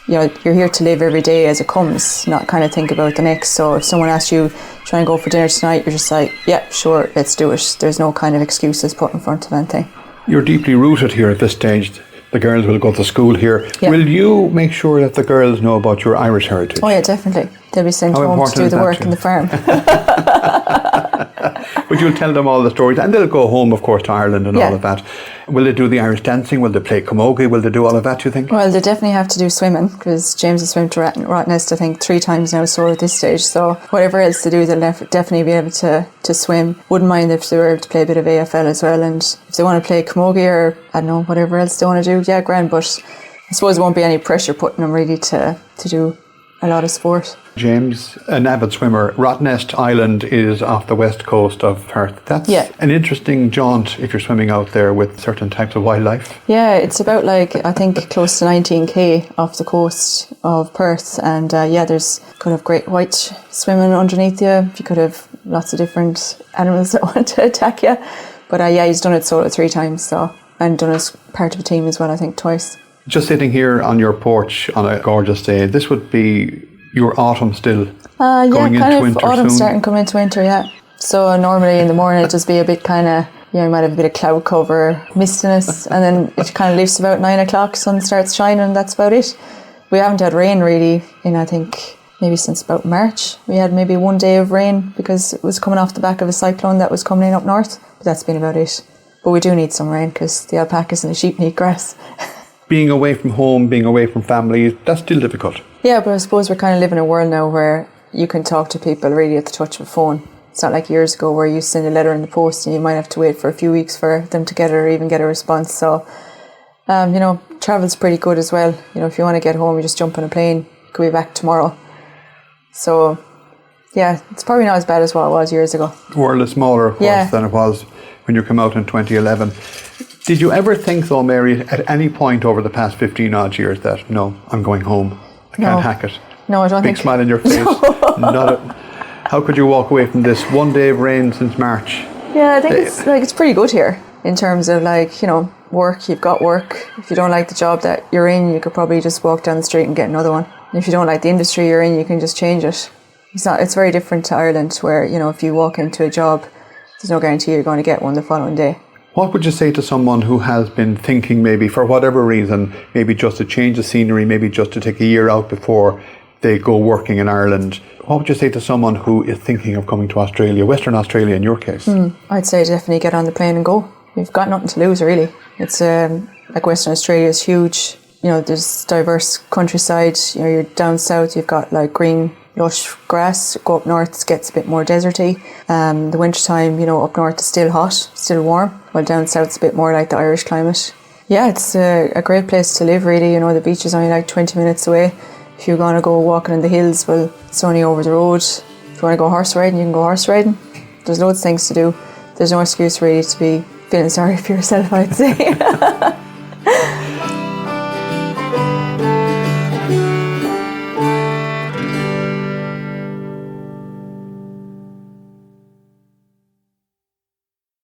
S9: you know, you're here to live every day as it comes, not kind of think about the next. So if someone asks you, try and go for dinner tonight, you're just like, yeah, sure, let's do it. There's no kind of excuses put in front of anything.
S3: You're deeply rooted here at this stage. The girls will go to school here.
S9: Yeah.
S3: Will you make sure that the girls know about your Irish heritage?
S9: Oh yeah, definitely. They'll be sent home to do the work in the farm.
S3: But you'll tell them all the stories, and they'll go home, of course, to Ireland and all of that. Will they do the Irish dancing? Will they play camogie? Will they do all of that, do you think?
S9: Well, they definitely have to do swimming, because James has swum to Rottnest, I think, 3 times now, so at this stage. So whatever else they do, they'll definitely be able to swim. Wouldn't mind if they were able to play a bit of AFL as well, and if they want to play camogie or, I don't know, whatever else they want to do, yeah, grand. But I suppose there won't be any pressure putting them really to do a lot of sport.
S3: James, an avid swimmer. Rottnest Island is off the west coast of Perth. That's an interesting jaunt if you're swimming out there with certain types of wildlife.
S9: Yeah, it's about I think close to 19k off the coast of Perth, and there's kind of great white swimming underneath you. You could have lots of different animals that want to attack you. But he's done it solo 3 times, so, and done it as part of a team as well, I think twice.
S3: Just sitting here on your porch on a gorgeous day, this would be your autumn still going into winter
S9: autumn
S3: soon?
S9: Starting to come into winter, yeah. So normally in the morning it'd just be a bit kind of, you might have a bit of cloud cover, mistiness, and then it kind of lifts about 9 o'clock, sun starts shining, and that's about it. We haven't had rain really in, I think, maybe since about March. We had maybe 1 day of rain because it was coming off the back of a cyclone that was coming in up north, but that's been about it. But we do need some rain because the alpacas and the sheep need grass.
S3: Being away from home, being away from family, that's still difficult.
S9: Yeah, but I suppose we're kind of living in a world now where you can talk to people really at the touch of a phone. It's not like years ago where you send a letter in the post and you might have to wait for a few weeks for them to get it or even get a response. So, travel's pretty good as well. You know, if you want to get home, you just jump on a plane, you could be back tomorrow. So, yeah, it's probably not as bad as what it was years ago.
S3: The world is smaller, of course, than it was when you came out in 2011. Did you ever think, though, Mary, at any point over the past 15 odd years that, no, I'm going home, I can't hack it?
S9: No, I don't think.
S3: Big smile on your face. How could you walk away from this 1 day of rain since March?
S9: Yeah, I think it's pretty good here in terms of work. You've got work. If you don't like the job that you're in, you could probably just walk down the street and get another one. And if you don't like the industry you're in, you can just change it. It's very different to Ireland where, if you walk into a job, there's no guarantee you're going to get one the following day.
S3: What would you say to someone who has been thinking maybe for whatever reason, maybe just to change the scenery, maybe just to take a year out before they go working in Ireland? What would you say to someone who is thinking of coming to Australia, Western Australia in your case?
S9: I'd say definitely get on the plane and go. You've got nothing to lose really. It's like Western Australia is huge. There's diverse countryside. You're down south, you've got green lush grass. Go up north, it gets a bit more deserty. The winter time, up north is still hot, still warm, while down south it's a bit more like the Irish climate. Yeah, it's a great place to live really. The beach is only 20 minutes away. If you're going to go walking in the hills, well, it's only over the road. If you want to go horse riding, you can go horse riding. There's loads of things to do. There's no excuse really to be feeling sorry for yourself, I'd say.